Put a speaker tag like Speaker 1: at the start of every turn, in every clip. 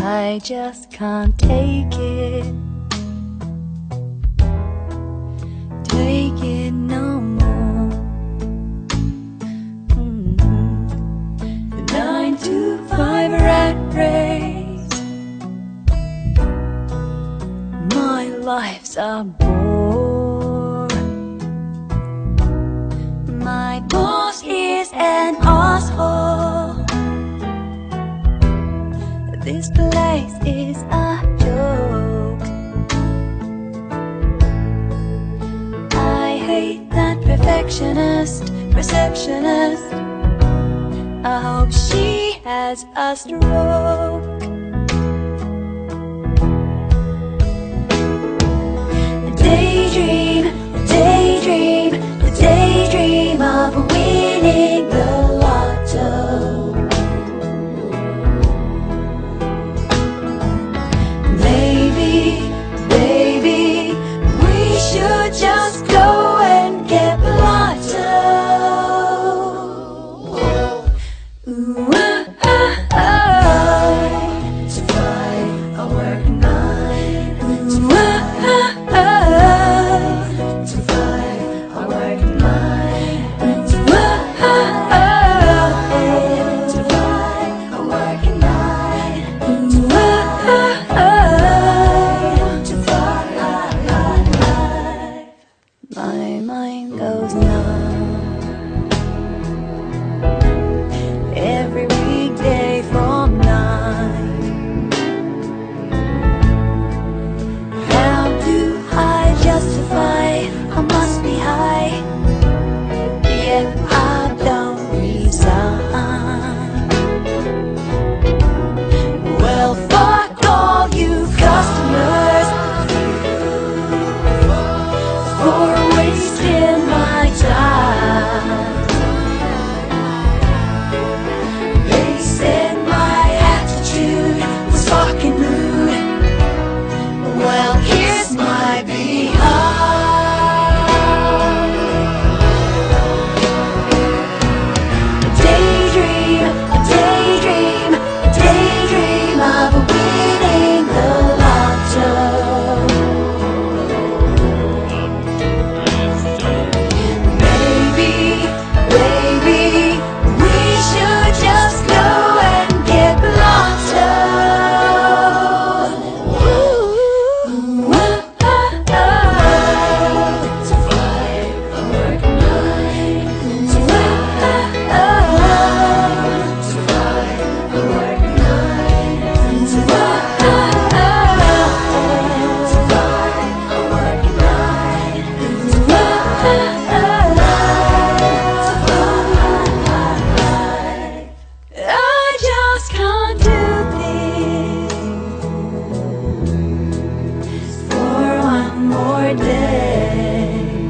Speaker 1: I just can't take it. Take it no more. The 9 to 5 rat race. My life's a bore. My boss is an asshole. This place is a joke. I hate that perfectionist receptionist. I hope she has a stroke. Daydream, daydream, the daydream of winning the lotto. Baby, we should just go and get the lotto. Ooh, survive a work night. Ooh, survive a work night. Survive a work night. My mind goes numb every weekday from 9. How do I justify I must be high, yet I don't resign? Well, fuck all you customers for wasting my time. They said my attitude was fucking rude. Well, here's my behind. Daydream, daydream, daydream of winning the lotto. Baby, we should just go and get the lotto. Survive a work night. Survive a work night. Survive a work night. I just can't do this for one more day.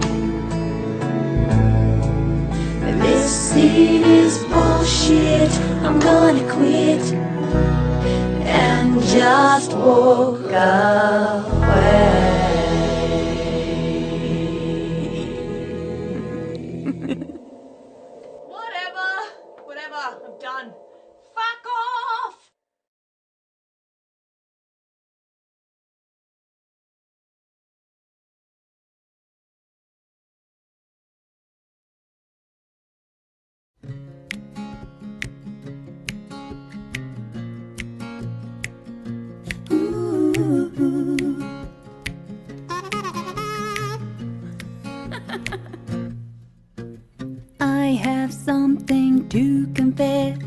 Speaker 1: This scene is bullshit. I'm gonna quit and just walk away.
Speaker 2: Whatever, I'm done. Fuck off!
Speaker 1: I have something to confess.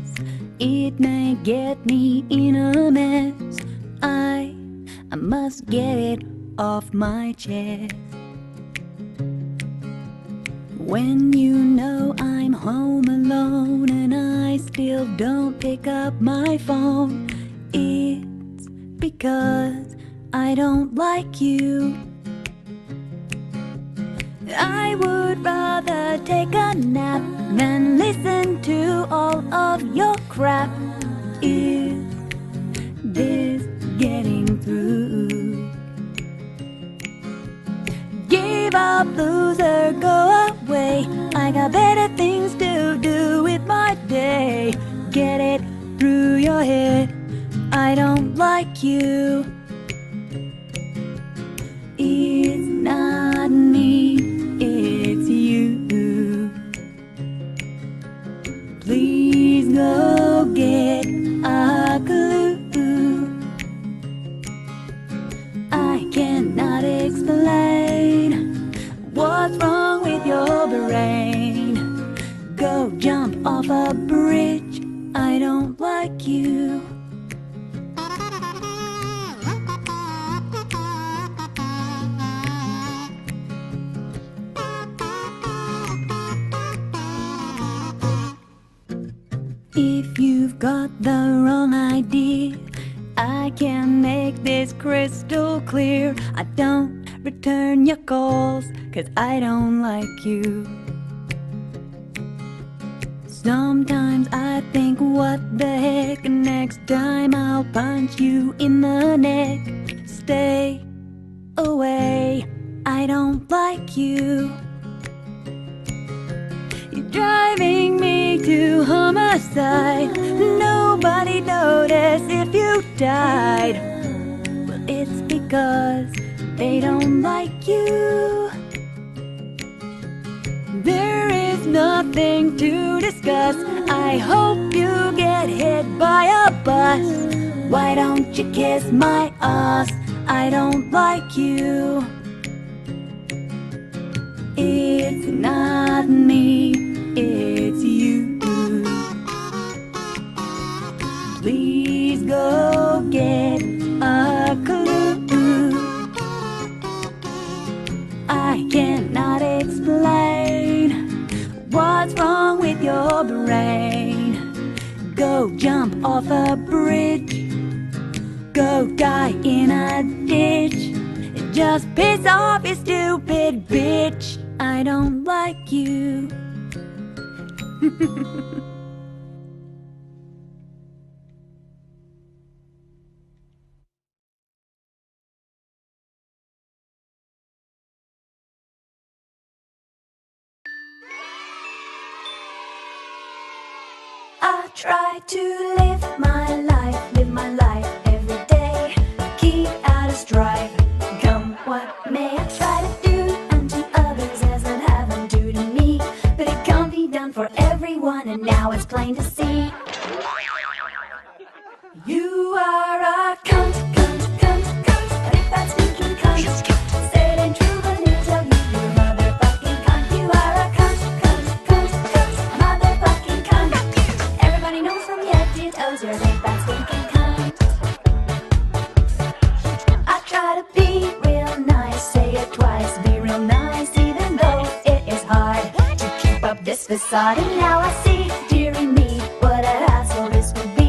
Speaker 1: It may get me in a mess. I must get it off my chest. When you know I'm home alone and I still don't pick up my phone, it's because I don't like you. I would rather take a nap than listen to all of your crap. Is this getting through? Give up, loser, go away. I got better things to do with my day. Get it through your head. I I don't like you. It's not me, it's you. Please go get a clue. I cannot explain what's wrong with your brain. Go jump off a bridge, I don't like you. If you've got the wrong idea, I can make this crystal clear. I don't return your calls, 'cause I don't like you. Sometimes I think, what the heck, next time I'll punch you in the neck. Stay away, I don't like you. You're driving me to homicide. Nobody noticed if you died. Well, it's because they don't like you. There is nothing to discuss. I hope you get hit by a bus. Why don't you kiss my ass? I don't like you. It's not me, it's you. Please go get a clue. I cannot explain what's wrong with your brain. Go jump off a bridge. Go die in a ditch. Just piss off, you stupid bitch. I don't like you. I try to live my life every day. Keep out of strife, come what may. I try to do unto others as I'd have them do to me. But it can't be done for everyone, and now it's plain to see. You are a cunt, cunt, cunt, cunt. A big fat stinking cunt. Say it ain't true, but he'll tell you you're a motherfucking cunt. You are a cunt, cunt, cunt, cunt. Motherfucking cunt. Everybody knows from your head to your toes you're a big fat stinking cunt. I try to be real nice, say it twice, be real nice, even though it is hard to keep up this facade. And now I see, dearie me, what a hassle this would be.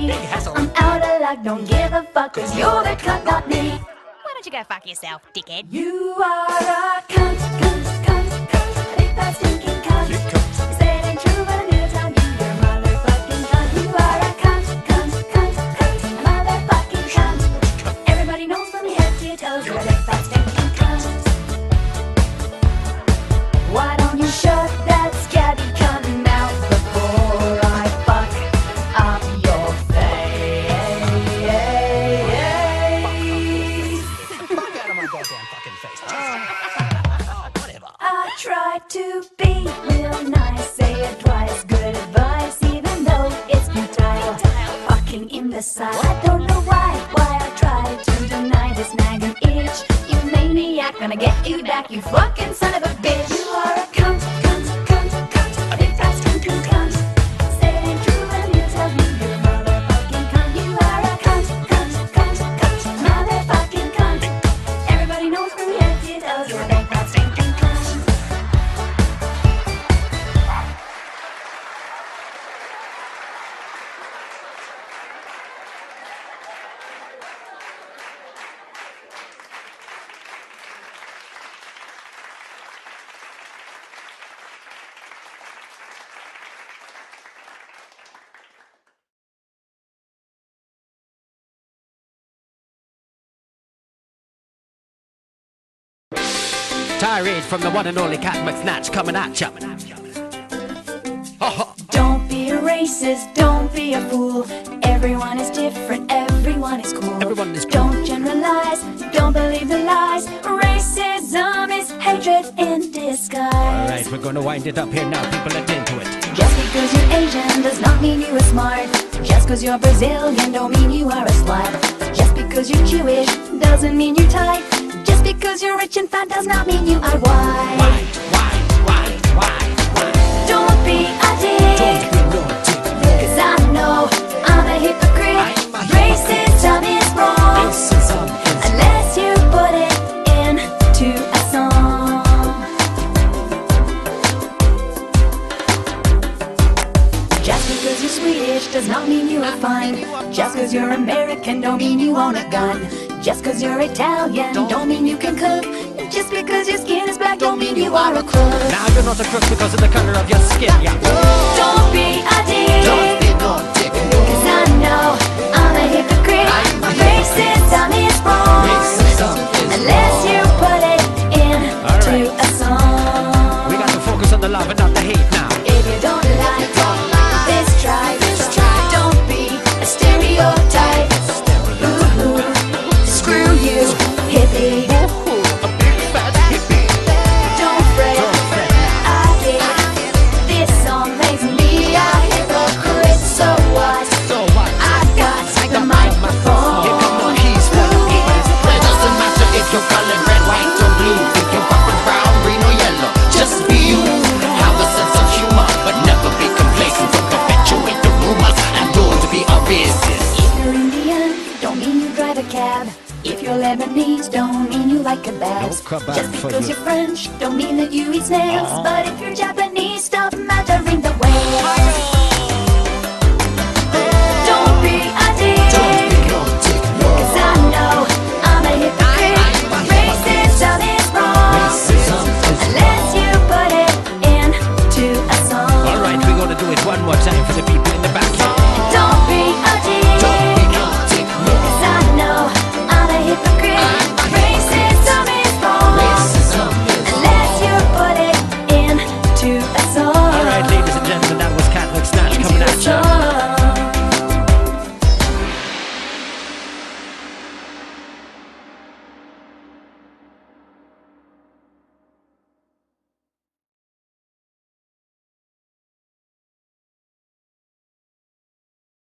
Speaker 1: I'm out of luck, don't give a fuck, 'cause you're the cunt, not me.
Speaker 3: Why don't you go fuck yourself, dickhead?
Speaker 1: You are a cunt, cunt, cunt, cunt. A big fat stinking cunt. You say it ain't true, but I'm gonna tell you you're a motherfucking cunt. You are a cunt, cunt, cunt, cunt. A motherfucking cunt. Everybody knows from your head to your toes you're a big fat stinking cunt. Why don't you shut that scabby cunt mouth before I fuck up your face?
Speaker 4: Fuck out of my goddamn fucking face. Whatever.
Speaker 1: I try to be real nice, say it twice, good advice, even though it's futile. Fucking in the side. I don't know why I try to deny this nagging itch. You maniac, gonna get you back, you fucking son of a bitch. You are a cunt, cunt, cunt, cunt. A big fat stinking cunt. Say it ain't true, but he'll tell you you're a motherfucking cunt. You are a cunt, cunt, cunt, cunt. Motherfucking cunt. Everybody knows from your head to your toes you're a big fat stinking cunt.
Speaker 4: Tirade from the one and only Kat McSnatch coming at ya.
Speaker 1: Don't be a racist, don't be a fool. Everyone is different, everyone everyone is cool.
Speaker 4: Everyone is cool.
Speaker 1: Don't generalize, don't believe the lies. Racism is hatred in disguise.
Speaker 4: Alright, we're gonna wind it up here now. People attend to it.
Speaker 1: Just because you're Asian does not mean you are smart. Just because you're Brazilian don't mean you are a slut. Just because you're Jewish doesn't mean you're tight. Just because you're rich and fat does not mean you are white.
Speaker 4: Why?
Speaker 1: Don't be a dick. Cause I know I'm a hypocrite. Racism is wrong unless you put it into a song. Just because you're Swedish does not mean you are fine. Just because you're American don't mean you own a gun. Just because you're Italian don't mean you can cook. Just because your skin is black don't mean you are a crook.
Speaker 4: Now you're not a crook because of the color of your skin, yeah.
Speaker 1: Don't be a dick.
Speaker 5: Don't be no dick.
Speaker 1: Cause I know I'm a hypocrite. Racism is wrong unless you put it into a song.
Speaker 4: We got to focus on the love and not the hate now.
Speaker 1: If you don't like this, try. Don't be a stereotype. Ooh, screw you, hippie. Don't fret, I get this song makes me a hypocrite. So what? I got the microphone.
Speaker 4: Here come the keys for the people.
Speaker 5: It doesn't matter if you're colored red, white or blue. If you're purple, brown, green or yellow, just be you. Have a sense of humor, but never be complacent. Don't perpetuate the rumors and don't be a business.
Speaker 1: If you're Indian, don't mean you drive a cab. If you're Lebanese, don't mean you like kebabs.
Speaker 4: No kebab
Speaker 1: Just
Speaker 4: for
Speaker 1: because
Speaker 4: you.
Speaker 1: you're French, don't mean that you eat snails. But if you're Japanese,